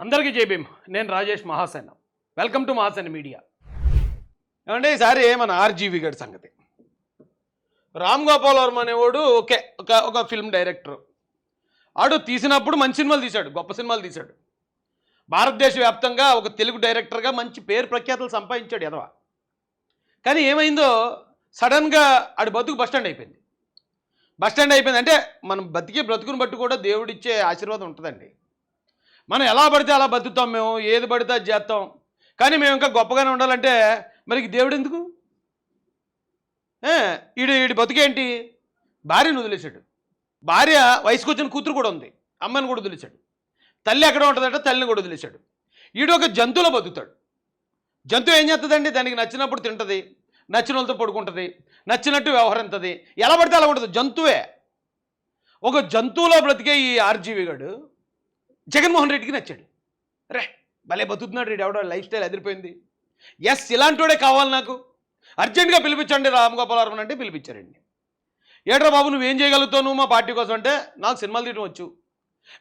అందరికీ జై భీమ్. నేను Rajesh Mahasena. Welcome to Mahasena media. ఏమంటే ఈసారి మన ఆర్జీవి గారి సంగతి. రామ్ గోపాల్ వర్మ అనేవాడు ఒక ఫిల్మ్ డైరెక్టర్. ఆడు తీసినప్పుడు మంచి సినిమాలు తీశాడు, గొప్ప సినిమాలు తీశాడు. భారతదేశ వ్యాప్తంగా ఒక తెలుగు డైరెక్టర్గా మంచి పేరు ప్రఖ్యాతులు సంపాదించాడు ఎదవ. కానీ ఏమైందో సడన్గా ఆడు బతుకు బస్టాండ్ అయిపోయింది. అంటే మనం బ్రతుకుని బట్టి కూడా దేవుడిచ్చే ఆశీర్వాదం ఉంటుందండి. మనం ఎలా పడితే అలా బతుకుతాం, మేము ఏది పడితే అది చేస్తాం. కానీ మేము ఇంకా గొప్పగానే ఉండాలంటే మరి దేవుడు ఎందుకు? ఈడి బతుకేంటి? భార్యను వదిలేశాడు. భార్య వయసుకు వచ్చిన కూతురు కూడా ఉంది, అమ్మని కూడా వదిలేశాడు. తల్లి ఎక్కడ ఉంటుందంటే తల్లిని కూడా వదిలేశాడు. ఈడు ఒక జంతువులో బతుకుతాడు. జంతువు ఏం చేస్తుందండి? దానికి నచ్చినప్పుడు తింటుంది, నచ్చిన వాళ్ళతో పడుకుంటుంది, నచ్చినట్టు వ్యవహరిస్తుంది. ఎలా పడితే అలా ఉంటుంది, జంతువే. ఒక జంతువులో బ్రతికే ఈ ఆర్జీవి గాడు జగన్మోహన్ రెడ్డికి నచ్చాడు. రే భలే బతుకుతున్నాడు రెడ్డి, ఎవడో లైఫ్ స్టైల్ అదిరిపోయింది. ఎస్, ఇలాంటివాడే కావాలి నాకు, అర్జెంటుగా పిలిపించండి రామ్ గోపాల్ వర్మ అంటే పిలిపించారండి. ఏట్రా బాబు నువ్వేం చేయగలుగుతావు నువ్వు మా పార్టీ కోసం అంటే, నాకు సినిమాలు తీయడం వచ్చు,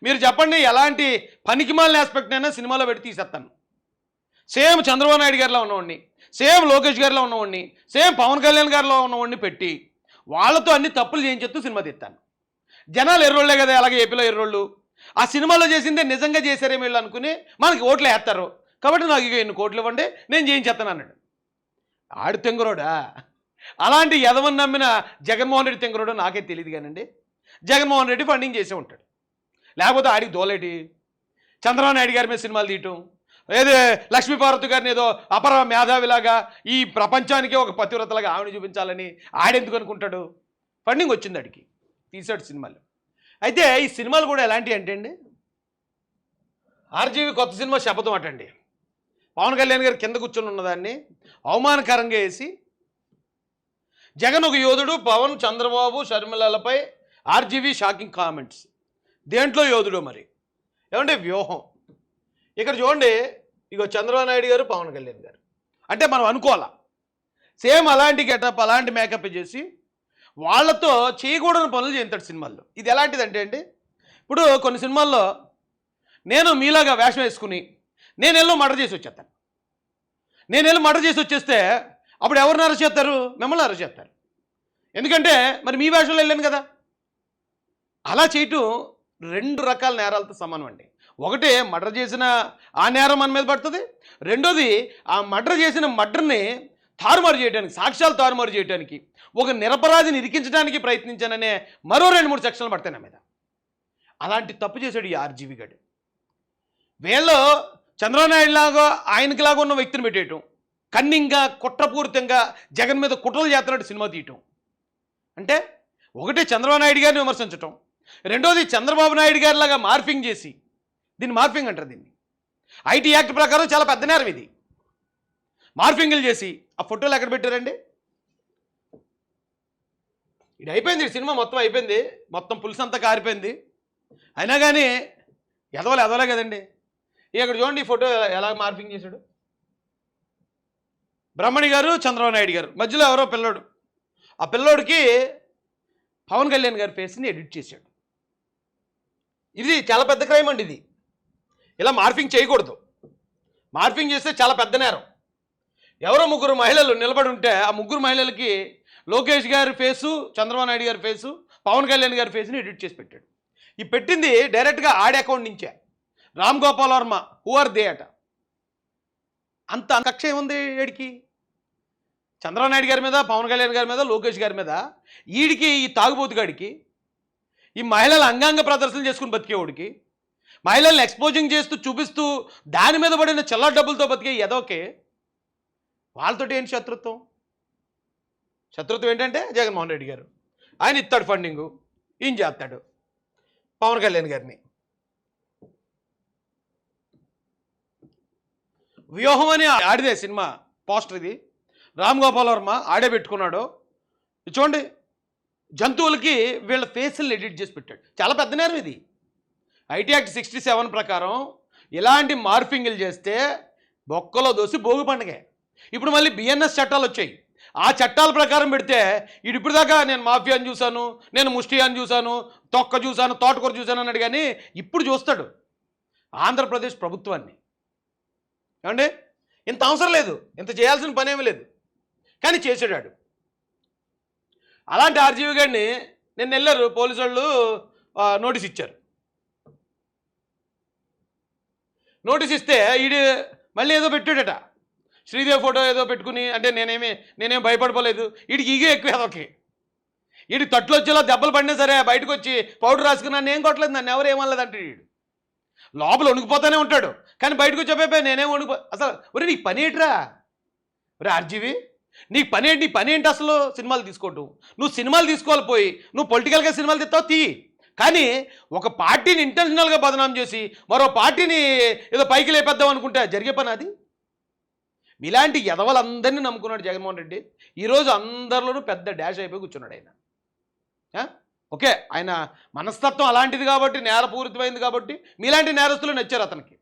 మీరు చెప్పండి ఎలాంటి పనికిమాలిన ఆస్పెక్ట్ అయినా సినిమాలో పెట్టి తీసేస్తాను. సేమ్ చంద్రబాబు నాయుడు గారిలో ఉన్నవాడిని, సేమ్ లోకేష్ గారిలో ఉన్నవాడిని, సేమ్ పవన్ కళ్యాణ్ గారిలో ఉన్నవాడిని పెట్టి వాళ్ళతో అన్ని తప్పులు చేయించేస్తూ సినిమా తీస్తాను. జనాలు ఎర్రోళ్లే కదా, అలాగే ఏపీలో ఎర్రోళ్ళు. ఆ సినిమాలో చేసిందే నిజంగా చేశారేమో వీళ్ళు అనుకుని మనకి ఓట్లు వేస్తారు. కాబట్టి నాకు ఇక ఎన్ని కోట్లు ఇవ్వండి, నేను చేయించేస్తాను అన్నాడు. ఆడు తెంగురోడా? అలాంటి ఎదవని నమ్మిన జగన్మోహన్ రెడ్డి తెంగురోడు నాకే తెలియదు కానండి. జగన్మోహన్ రెడ్డి ఫండింగ్ చేసే ఉంటాడు, లేకపోతే ఆడికి దోలేటి. చంద్రబాబు నాయుడు గారి మీద సినిమాలు తీయటం, ఏదో లక్ష్మీపార్వతి గారిని ఏదో అపర మేధావిలాగా ఈ ప్రపంచానికే ఒక పతివ్రతలాగా ఆవిడ చూపించాలని ఆడెందుకు అనుకుంటాడు? ఫండింగ్ వచ్చింది ఆడికి, తీసాడు సినిమాలు. అయితే ఈ సినిమాలు కూడా ఎలాంటివి అంటే అండి, ఆర్జీవి కొత్త సినిమా శపథం అటండి. పవన్ కళ్యాణ్ గారు కింద కూర్చొని ఉన్నదాన్ని అవమానకరంగా వేసి, జగన్ ఒక యోధుడు, పవన్ చంద్రబాబు షర్మిలలపై ఆర్జీవి షాకింగ్ కామెంట్స్. దేంట్లో యోధుడు మరి? ఏమంటే వ్యూహం. ఇక్కడ చూడండి, ఇగో చంద్రబాబు నాయుడు గారు, పవన్ కళ్యాణ్ గారు అంటే మనం అనుకోవాలా సేమ్ అలాంటి గెటప్, అలాంటి మేకప్ చేసి వాళ్ళతో చేయకూడని పనులు చేస్తాడు సినిమాల్లో. ఇది ఎలాంటిదంటే అండి, ఇప్పుడు కొన్ని సినిమాల్లో నేను మీలాగా వేషం వేసుకుని నేను వెళ్ళి మర్డర్ చేసి వచ్చేస్తాను. నేను వెళ్ళి మర్డర్ చేసి వచ్చేస్తే అప్పుడు ఎవరిని అరెస్ట్ చేస్తారు? మిమ్మల్ని అరెస్ట్ చేస్తారు. ఎందుకంటే మరి మీ వేషంలో వెళ్ళాను కదా. అలా చేయటం రెండు రకాల నేరాలతో సమానం అండి. ఒకటి మర్డర్ చేసిన ఆ నేరం మన మీద పడుతుంది, రెండోది ఆ మర్డర్ చేసిన మర్డర్ని తారుమారు చేయడానికి, సాక్ష్యాలు తారుమారు చేయడానికి, ఒక నిరపరాధిని ఇరికించడానికి ప్రయత్నించాననే మరో 2-3 సెక్షన్లు పడతాయి నా మీద. అలాంటి తప్పు చేశాడు ఈ ఆర్జీవి గారు. వీళ్ళు చంద్రబాబు నాయుడు లాగా ఆయనకిలాగా ఉన్న వ్యక్తిని పెట్టేయటం, కన్నింగా కుట్రపూరితంగా జగన్ మీద కుట్రలు చేస్తున్నట్టు సినిమా తీయటం. అంటే ఒకటి చంద్రబాబు నాయుడు గారిని విమర్శించటం, రెండోది చంద్రబాబు నాయుడు గారిలాగా మార్ఫింగ్ చేసి, దీన్ని మార్ఫింగ్ అంటారు. దీన్ని ఐటీ యాక్ట్ ప్రకారం చాలా పెద్ద నేరం ఇది. మార్ఫింగ్లు చేసి ఆ ఫోటోలు ఎక్కడ పెట్టారండి? ఇది అయిపోయింది, సినిమా మొత్తం అయిపోయింది, మొత్తం పులుసు అంతా కారిపోయింది. అయినా కానీ ఎదవలే కదండి. ఇక్కడ చూడండి ఈ ఫోటో ఎలా మార్ఫింగ్ చేశాడు. బ్రహ్మణి గారు, చంద్రబాబు నాయుడు గారు, మధ్యలో ఎవరో పిల్లోడు. ఆ పిల్లోడికి పవన్ కళ్యాణ్ గారి ఫేస్ని ఎడిట్ చేశాడు. ఇది చాలా పెద్ద క్రైమ్ అండి. ఇది ఇలా మార్ఫింగ్ చేయకూడదు. మార్ఫింగ్ చేస్తే చాలా పెద్ద నేరం. ఎవరో 3 మహిళలు నిలబడి ఉంటే ఆ 3 మహిళలకి లోకేష్ గారి ఫేసు, చంద్రబాబు నాయుడు గారి ఫేసు, పవన్ కళ్యాణ్ గారి ఫేస్ని ఎడిట్ చేసి పెట్టాడు. ఈ పెట్టింది డైరెక్ట్గా ఆడి అకౌంట్ నుంచే. Ram Gopal Varma who are they అట. అంత కక్ష ఏముంది వీడికి? చంద్రబాబు నాయుడు గారి మీద, పవన్ కళ్యాణ్ గారి మీద, లోకేష్ గారి మీద, ఈడికి, ఈ తాగుబోతుగాడికి, ఈ మహిళలు అంగాంగ ప్రదర్శన చేసుకుని బతికేవాడికి, మహిళల్ని ఎక్స్పోజింగ్ చేస్తూ చూపిస్తూ దాని మీద పడిన చిల్లర డబ్బులతో బతికే ఎదోకే వాళ్ళతోటి ఏంటి శత్రుత్వం? శత్రుత్వం ఏంటంటే జగన్మోహన్ రెడ్డి గారు ఆయన ఇస్తాడు ఫండింగు, ఈయన చేస్తాడు పవన్ కళ్యాణ్ గారిని. వ్యూహం అని ఆడిదే సినిమా పోస్టర్. ఇది రామ్ గోపాల్ వర్మ ఆడే పెట్టుకున్నాడు. చూడండి, జంతువులకి వీళ్ళ ఫేసులను ఎడిట్ చేసి పెట్టాడు. చాలా పెద్ద నేరం ఇది. ఐటీ యాక్ట్ 67 ప్రకారం ఇలాంటి మార్ఫింగ్లు చేస్తే బొక్కలో దోసి భోగి పండుగ. ఇప్పుడు మళ్ళీ బిఎన్ఎస్ చట్టాలు వచ్చాయి. ఆ చట్టాల ప్రకారం పెడితే ఇప్పుడు దాకా నేను మాఫియాని చూశాను, నేను ముష్టి అని చూశాను, తొక్క చూశాను, తోటకూర చూశాను అన్నాడు. కానీ ఇప్పుడు చూస్తాడు ఆంధ్రప్రదేశ్ ప్రభుత్వాన్ని. ఏమండి, ఇంత అవసరం లేదు, ఇంత చేయాల్సిన పని ఏమీ లేదు, కానీ చేసాడు. అలాంటి ఆర్జీవి గారిని నిన్న వెళ్ళారు పోలీసు వాళ్ళు, నోటీస్ ఇచ్చారు. నోటీస్ ఇస్తే ఈడు మళ్ళీ ఏదో పెట్టాడట, శ్రీదేవి ఫోటో ఏదో పెట్టుకుని. అంటే నేనేం భయపడిపోలేదు, వీడికి ఈగే ఎక్కువ అదొకే. వీడికి తట్లు వచ్చేలా దెబ్బలు పడినా సరే బయటకు వచ్చి పౌడర్ రాసుకుని నన్ను ఏం కొట్టలేదు, నన్ను ఎవరు ఏమనలేదు అంటే వీడు లోపల వణుకుపోతానే ఉంటాడు. కానీ బయటకు వచ్చేపోయి నేనేం అసలు ఒరే నీకు పని ఏంట్రా, ఒరే ఆర్జీవి నీకు పని ఏంటి, నీ పని ఏంటి అసలు? సినిమాలు తీసుకోవటం. నువ్వు సినిమాలు తీసుకోవాలి, పోయి నువ్వు పొలిటికల్గా సినిమాలు తీస్తావు తీ, కానీ ఒక పార్టీని ఇంటెన్షనల్గా బదనాం చేసి మరో పార్టీని ఏదో పైకి లేపేద్దాం అనుకుంటే జరిగే పని అది? ఇలాంటి ఎదవలందరినీ నమ్ముకున్నాడు జగన్మోహన్ రెడ్డి. ఈరోజు అందరిలోనూ పెద్ద డాష్ అయిపోయి కూర్చున్నాడు ఆయన. ఓకే, ఆయన మనస్తత్వం అలాంటిది కాబట్టి, నేరపూరితమైంది కాబట్టి మీలాంటి నేరస్తులు నచ్చారు అతనికి.